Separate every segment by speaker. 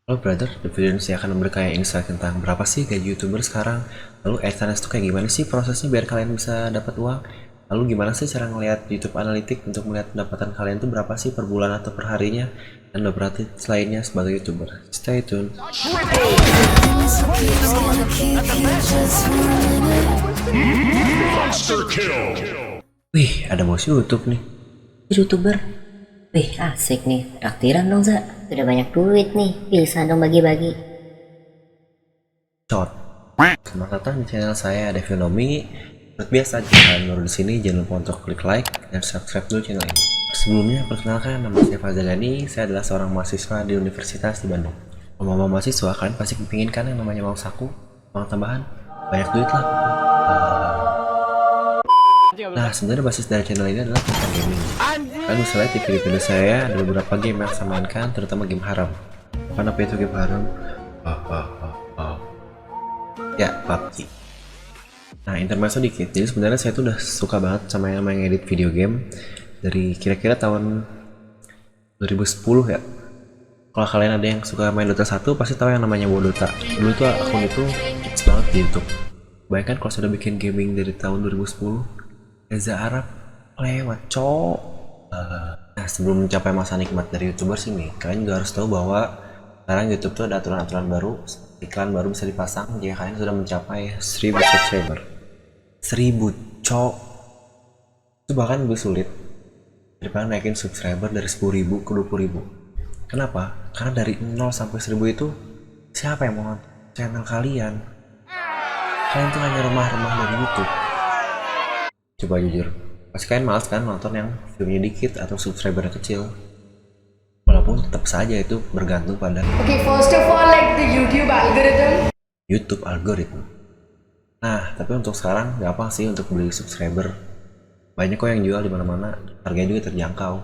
Speaker 1: Halo brother, di video ini saya akan memberikan insight tentang berapa sih gaji YouTuber sekarang. Lalu AdSense itu kayak gimana sih prosesnya biar kalian bisa dapat uang. Lalu gimana sih cara ngelihat YouTube Analytics untuk melihat pendapatan kalian itu berapa sih per bulan atau per harinya. Dan beberapa tips lainnya sebagai YouTuber. Stay tune. Wih, ada bos YouTube nih.
Speaker 2: YouTuber. Wih, asik nih. Traktiran dong, Za. Udah banyak duit nih. Bisa dong bagi-bagi.
Speaker 1: Shot. Selamat datang di channel saya, Devinomi. Seperti biasa, jika kalian baru di sini, jangan lupa untuk klik like dan subscribe dulu channel ini. Sebelumnya, perkenalkan, nama saya Fazal Yani. Saya adalah seorang mahasiswa di Universitas di Bandung. Ngomong-ngomong mahasiswa, kalian pasti kepingin kan yang namanya uang saku, uang tambahan, banyak duit lah. Nah, sebenarnya basis dari channel ini adalah tentang gaming. Kalian bisa lihat di video-video saya ada beberapa game yang saya mainkan, terutama game haram. Bukan apa itu game haram? Ya, PUBG. Nah, intermezzo dikit. Jadi sebenarnya saya tuh udah suka banget sama yang main edit video game dari kira-kira tahun 2010 ya. Kalau kalian ada yang suka main Dota 1 pasti tahu yang namanya Wodota. Dulu tuh akun itu hits banget di YouTube. Bayangkan kalau sudah bikin gaming dari tahun 2010, Reza Arab lewat cok. Nah, sebelum mencapai masa nikmat dari YouTubers ini, kalian juga harus tahu bahwa sekarang YouTube tuh ada aturan-aturan baru. Iklan baru bisa dipasang jika kalian sudah mencapai 1000 subscriber. 1000 cok. Itu bahkan lebih sulit daripada naikin subscriber dari 10.000 ke 20.000. Kenapa? Karena dari 0 sampai 1000 itu siapa yang mau nonton channel kalian? Kalian tuh hanya remah-remah dari YouTube. Coba jujur, pasti kalian malas kan nonton yang viewnya dikit atau subscribernya kecil. Walaupun tetap saja itu bergantung pada
Speaker 3: Okay, first of all, like the YouTube algorithm.
Speaker 1: YouTube algoritma. Nah, tapi untuk sekarang gampang sih untuk beli subscriber. Banyak kok yang jual di mana-mana, harganya juga terjangkau.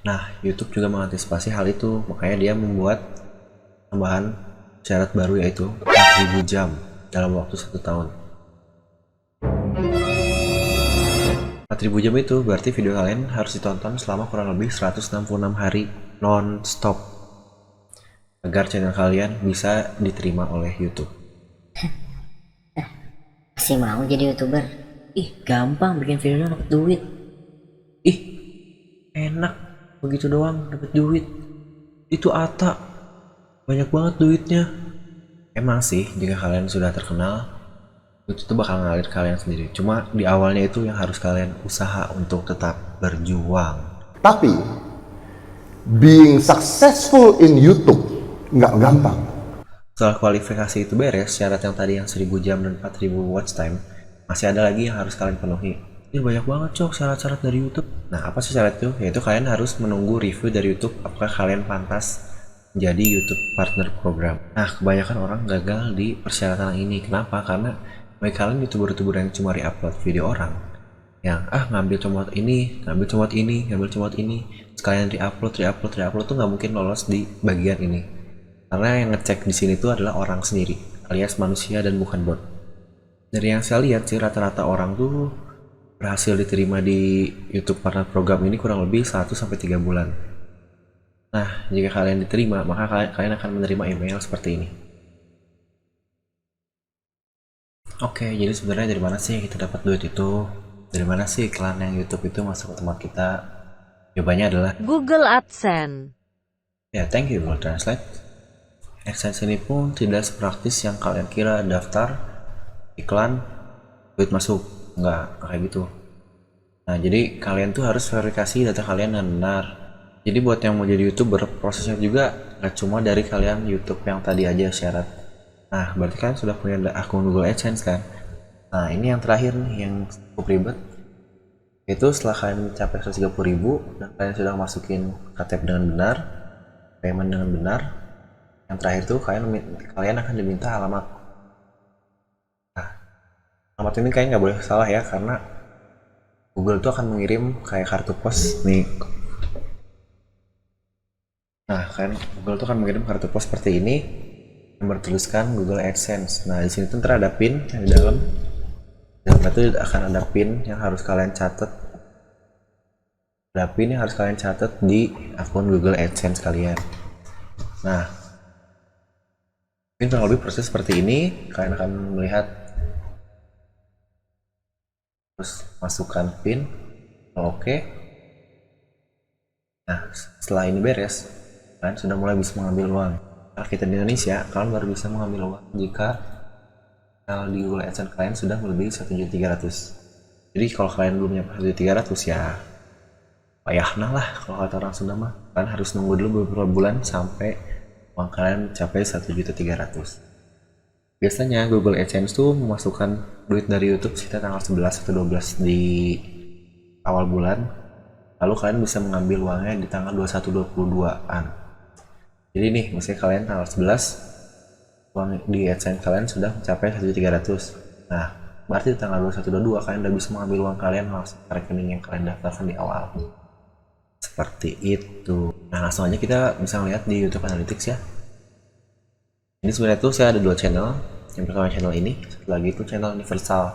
Speaker 1: Nah, YouTube juga mengantisipasi hal itu, makanya dia membuat tambahan syarat baru yaitu 4000 jam dalam waktu 1 tahun. 4000 jam itu berarti video kalian harus ditonton selama kurang lebih 166 hari non-stop agar channel kalian bisa diterima oleh YouTube.
Speaker 2: Masih mau jadi YouTuber? Ih, gampang bikin video dapat duit.
Speaker 1: Ih, enak begitu doang dapat duit. Itu Ata banyak banget duitnya. Emang sih jika kalian sudah terkenal, itu tuh bakal ngalir kalian sendiri. Cuma di awalnya itu yang harus kalian usaha untuk tetap berjuang.
Speaker 4: Tapi being successful in YouTube nggak gampang.
Speaker 1: Setelah kualifikasi itu beres, syarat yang tadi yang 1000 jam dan 4000 watch time, masih ada lagi yang harus kalian penuhi. Ini banyak banget cok syarat-syarat dari YouTube. Nah, apa sih syarat itu? Yaitu kalian harus menunggu review dari YouTube apakah kalian pantas menjadi YouTube Partner Program. Nah, kebanyakan orang gagal di persyaratan ini. Kenapa? Karena bagi kalian YouTuber-YouTuber yang cuma re-upload video orang, yang ngambil comot ini, ngambil comot ini, ngambil comot ini, sekalian re-upload tuh nggak mungkin lolos di bagian ini. Karena yang ngecek di sini tuh adalah orang sendiri, alias manusia dan bukan bot. Dari yang saya lihat sih rata-rata orang tuh berhasil diterima di YouTube Partner Program ini kurang lebih 1-3 bulan. Nah, jika kalian diterima, maka kalian akan menerima email seperti ini. Oke, jadi sebenarnya dari mana sih kita dapat duit itu? Dari mana sih iklan yang YouTube itu masuk ke tempat kita? Jawabannya adalah
Speaker 5: Google AdSense.
Speaker 1: ya, thank you Google Translate. AdSense ini pun tidak sepraktis yang kalian kira daftar, iklan, duit masuk. Enggak kayak gitu. Nah, jadi kalian tuh harus verifikasi data kalian yang benar. Jadi buat yang mau jadi YouTuber, prosesnya juga nggak cuma dari kalian YouTube yang tadi aja syarat. Nah, berarti kalian sudah punya akun Google AdSense kan? Nah, ini yang terakhir nih, yang cukup ribet. Itu setelah kalian mencapai 130.000 dan kalian sudah masukin KTP dengan benar, payment dengan benar, yang terakhir tuh kalian akan diminta alamat. Nah, alamat ini kayaknya nggak boleh salah ya, karena Google tuh akan mengirim kayak kartu pos nih. Nah, kan Google tuh akan mengirim kartu pos seperti ini yang bertuliskan Google AdSense. Nah, di sini tuh ntar ada pin yang di dalam. Dan itu akan ada pin yang harus kalian catat. Ada pin yang harus kalian catat di akun Google AdSense kalian. Nah, Mungkin kurang lebih proses seperti ini. Kalian akan melihat, terus masukkan pin. Oke. Nah, setelah ini beres, kalian sudah mulai bisa mengambil uang. Karena kita di Indonesia, kalian baru bisa mengambil uang jika di Google AdSense kalian sudah melebihi 1.300.000. Jadi kalau kalian belum nyampe 1.300.000 ya payahna lah kalau kata orang Sunda mah. Kalian harus nunggu dulu beberapa bulan sampai uang kalian mencapai 1.300.000. Biasanya Google AdSense tuh memasukkan duit dari YouTube sekitar tanggal 11 atau 12 di awal bulan. Lalu kalian bisa mengambil uangnya di tanggal 21-22an. Jadi nih, misalnya kalian tanggal 11 uang di AdSense kalian sudah mencapai 1.300. Nah, berarti di tanggal 21-22 kalian udah bisa mengambil uang kalian langsung ke rekening yang kalian daftarkan di awal. Seperti itu. Nah, langsung aja kita bisa melihat di YouTube Analytics ya. Ini sebenarnya tuh saya ada dua channel. Yang pertama channel ini, satu lagi itu channel universal,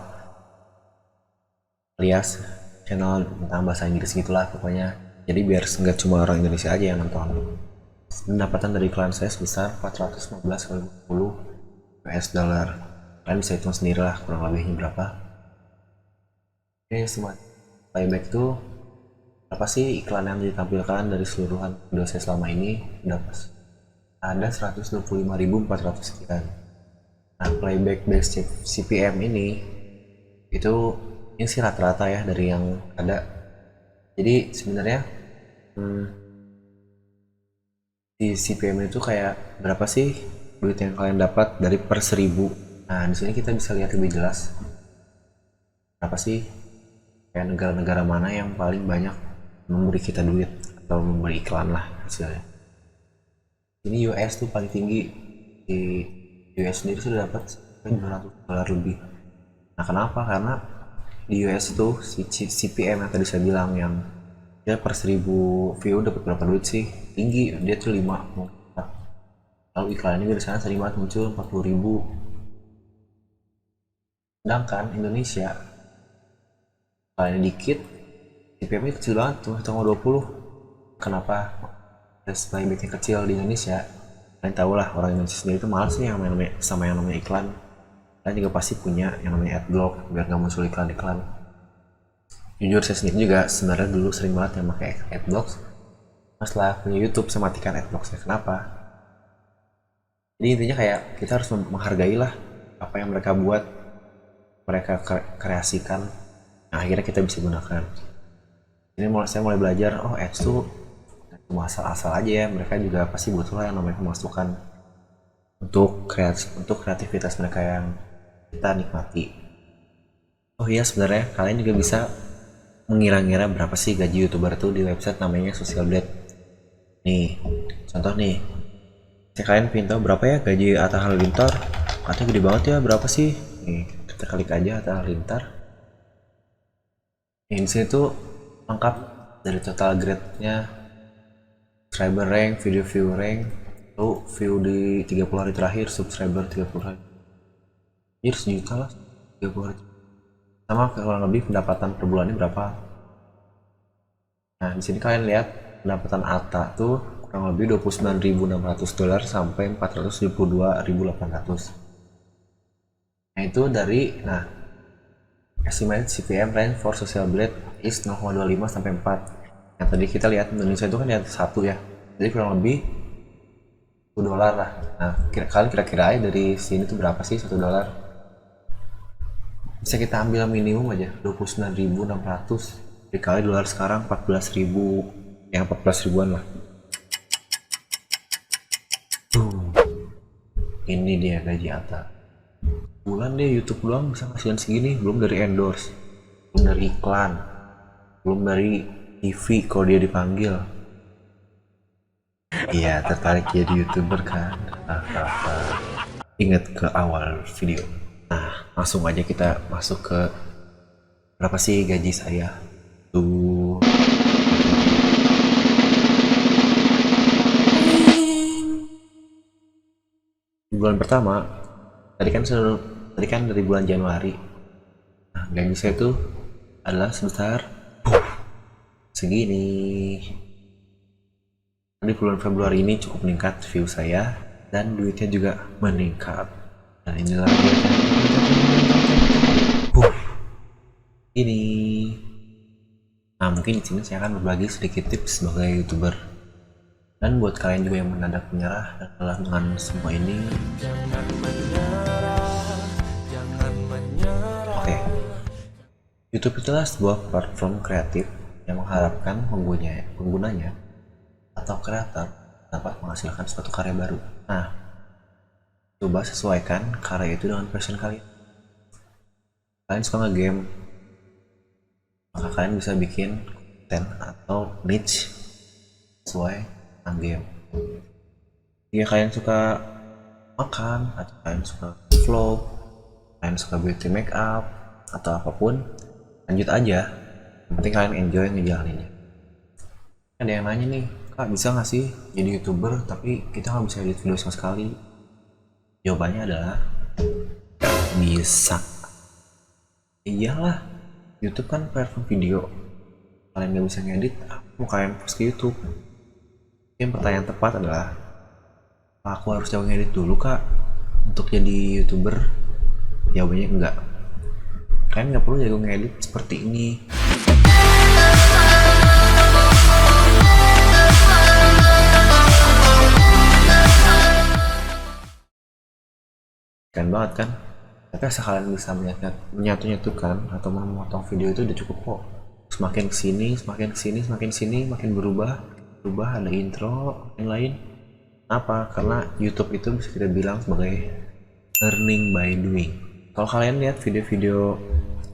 Speaker 1: alias channel tentang bahasa Inggris gitulah pokoknya. Jadi biar nggak cuma orang Indonesia aja yang nonton. Pendapatan dari iklan saya sebesar 415,50 US dollar. Kalian bisa hitung sendiri lah kurang lebihnya berapa. Oke, semua playback itu apa sih iklan yang ditampilkan dari seluruhan video saya selama ini? Ada 125.400 sekian. Nah, playback base CPM ini sih rata-rata ya dari yang ada. Jadi sebenarnya di CPM itu kayak berapa sih duit yang kalian dapat dari per 1000. Nah, di sini kita bisa lihat lebih jelas berapa sih kayak negara-negara mana yang paling banyak memberi kita duit atau memberi iklan lah hasilnya. Ini US tuh paling tinggi, di US sendiri sudah dapat $200 lebih. Nah, kenapa? Karena di US itu si CPM yang tadi saya bilang yang dia per 1000 view dapat berapa duit sih? Tinggi, dia tuh 5. Lalu iklannya dari sana sering banget muncul 40.000. Sedangkan Indonesia iklannya dikit, CPM-nya kecil banget tuh, 1,20. Kenapa? Playbacknya kecil di Indonesia. Kalian tahu lah orang Indonesia sendiri itu malas sih yang namanya iklan. Kalian juga pasti punya yang namanya adblock biar nggak muncul iklan-iklan. Jujur saya sendiri juga sebenarnya dulu sering banget yang pakai adblock. Setelah punya YouTube saya matikan adblock saya. Kenapa? Jadi intinya kayak kita harus menghargai lah apa yang mereka buat, mereka kreasikan. Nah, akhirnya kita bisa gunakan. Ini saya mulai belajar, oh ads tuh cuma asal-asal aja ya, mereka juga pasti butuh lah yang namanya pemasukan untuk kreativitas mereka yang kita nikmati. Oh iya, sebenarnya kalian juga bisa mengira-ngira berapa sih gaji YouTuber tuh di website namanya Social Blade. Nih, contoh nih, kalian pengen tahu berapa ya gaji Atta Halilintar? Katanya gede banget ya, berapa sih? Nih, kita klik aja Atta Halilintar. Ini sini tuh lengkap dari total grade-nya, subscriber rank, video view rank, lalu view di 30 hari terakhir, subscriber 30 hari. Jadi sejuta lah 30 hari. Sama kurang lebih pendapatan per bulannya berapa. Nah, di sini kalian lihat pendapatan Atta tuh kurang lebih $29.600 sampai $472.800. Nah, itu dari estimate CPM range for Social Blade is 0,25 sampai 4. Yang tadi kita lihat Indonesia itu kan yang 1 ya. Jadi kurang lebih $1 lah. Nah, kalian kira-kira aja dari sini tuh berapa sih $1? Bisa kita ambil minimum aja 29.600 dikali dolar sekarang 14.000, yang 14 ribuan lah. Ini dia gaji Atta. Bulan deh YouTube doang bisa ngasihin segini, belum dari endorse, belum dari iklan, belum dari TV kalau dia dipanggil. Iya, tertarik jadi YouTuber kan? Ingat ke awal video. Nah, langsung aja kita masuk ke berapa sih gaji saya. Tuh. Bulan pertama, tadi kan dari bulan Januari. Nah, gaji saya itu adalah sebesar segini. Di bulan Februari ini cukup meningkat view saya. dan duitnya juga meningkat. Dan inilah dia. Ini. Nah, mungkin di sini saya akan berbagi sedikit tips sebagai YouTuber. Dan buat kalian juga yang mendadak menyerah dan lelah dengan semua ini. Oke. YouTube itulah sebuah platform kreatif yang mengharapkan penggunanya atau kreator dapat menghasilkan suatu karya baru. Nah, coba sesuaikan karya itu dengan passion kalian. Kalian suka nge-game, maka kalian bisa bikin konten atau niche sesuai dengan game. Jika kalian suka makan, atau kalian suka vlog, kalian suka beauty makeup atau apapun, lanjut aja. Yang penting kalian enjoy ngejalaninnya. Ada yang nanya nih, Kak bisa nggak sih jadi YouTuber tapi kita nggak bisa edit video sama sekali? Jawabannya adalah nggak bisa. Iyalah, YouTube kan platform video. Kalian nggak bisa ngedit, mau kalian post ke YouTube? Mungkin pertanyaan tepat adalah, apa aku harus jauh ngedit dulu kak untuk jadi YouTuber? Jawabannya enggak. Kalian nggak perlu jago ngedit seperti ini. Keren banget kan? Tapi asal kalian bisa menyatu-nyatukan atau memotong video itu udah cukup kok. Semakin kesini, makin berubah, ada intro, yang lain. Apa? Karena YouTube itu bisa kita bilang sebagai learning by doing. Kalau kalian lihat video-video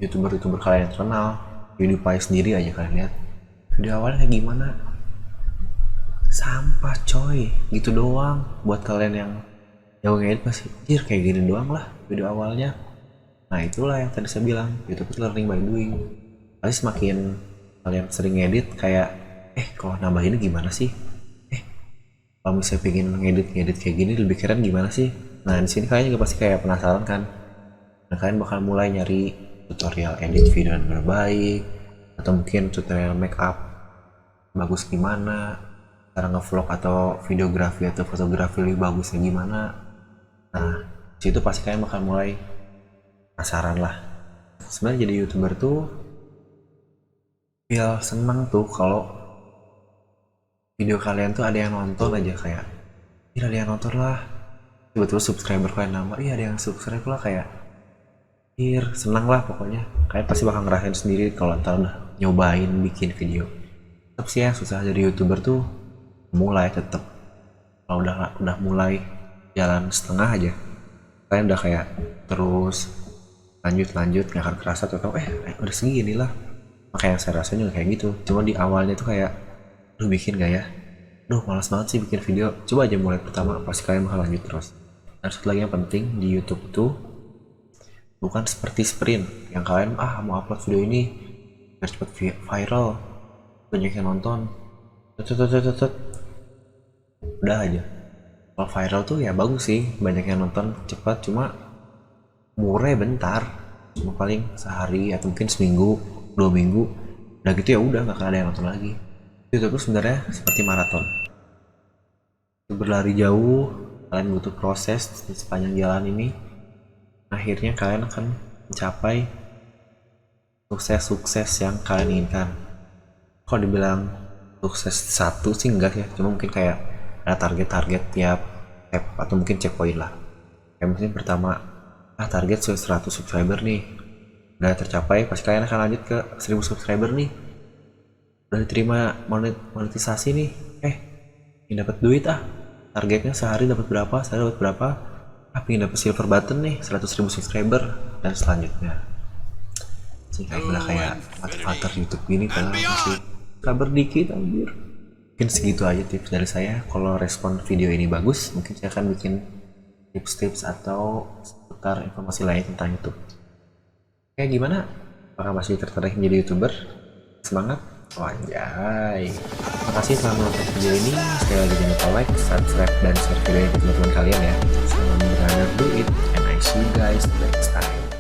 Speaker 1: YouTuber kalian yang terkenal, PewDiePie sendiri aja kalian lihat, video awalnya kayak gimana? Sampah coy, gitu doang. Buat kalian yang jauh ngedit pasti kayak gini doang lah video awalnya. Nah itulah yang tadi saya bilang, YouTube itu learning by doing. Pasti semakin kalian sering ngedit kayak kalau nambah ini gimana sih, kalau misalnya pengen ngedit kayak gini lebih keren gimana sih. Nah di sini kalian juga pasti kayak penasaran kan. Nah kalian bakal mulai nyari tutorial edit video yang terbaik, atau mungkin tutorial make up bagus gimana, cara ngevlog atau videografi atau fotografi lebih bagusnya gimana. Nah, situ pasti kalian bakal mulai penasaran lah. Sebenarnya jadi YouTuber tuh feel seneng tuh kalau video kalian tuh ada yang nonton aja, kayak ada yang nonton lah. Tiba-tiba subscriber kalian nambah, ada yang subscribe lah, kayak seneng lah pokoknya. Kalian pasti bakal ngerasain sendiri kalau ntar udah nyobain bikin video. Tapi sih yang susah jadi YouTuber tuh mulai tetap. Kalau udah mulai jalan setengah aja, kalian udah kayak terus lanjut nggak akan kerasa tuh udah segini lah. Makanya yang saya rasain juga kayak gitu. Cuma di awalnya tuh kayak bikin gak ya, malas banget sih bikin video. Coba aja mulai pertama, pasti kalian bakal lanjut terus. Dan satu lagi yang penting di YouTube itu bukan seperti sprint yang kalian mau upload video ini biar cepet viral, banyak yang nonton, udah aja. Kalau viral tuh ya bagus sih, banyak yang nonton cepat, cuma murah bentar, cuma paling sehari atau mungkin seminggu 2 minggu, udah gitu ya udah nggak akan ada yang nonton lagi. YouTube itu sebenarnya seperti maraton, berlari jauh. Kalian butuh proses di sepanjang jalan ini, akhirnya kalian akan mencapai sukses yang kalian inginkan. Kalau dibilang sukses satu sih enggak ya, cuma mungkin kayak ada target tiap step atau mungkin checkpoint lah. Kayak mungkin pertama target 100 subscriber nih udah tercapai, pasti kalian akan lanjut ke 1000 subscriber nih, udah diterima monetisasi nih, ini dapat duit targetnya sehari dapat berapa, pengen dapat silver button nih 100.000 subscriber, dan selanjutnya sih kayak motivator YouTube gini kan, masih kabar dikit anjir. Mungkin segitu aja tips dari saya. Kalau respon video ini bagus, mungkin saya akan bikin tips-tips atau seputar informasi lain tentang YouTube. Kayak gimana? Apakah masih tertarik menjadi YouTuber? Semangat! Anjay! Makasih telah menonton video ini. Sekali lagi jangan lupa like, subscribe, dan share video ini ke teman-teman kalian ya. Salam brother do it, and I see you guys next time.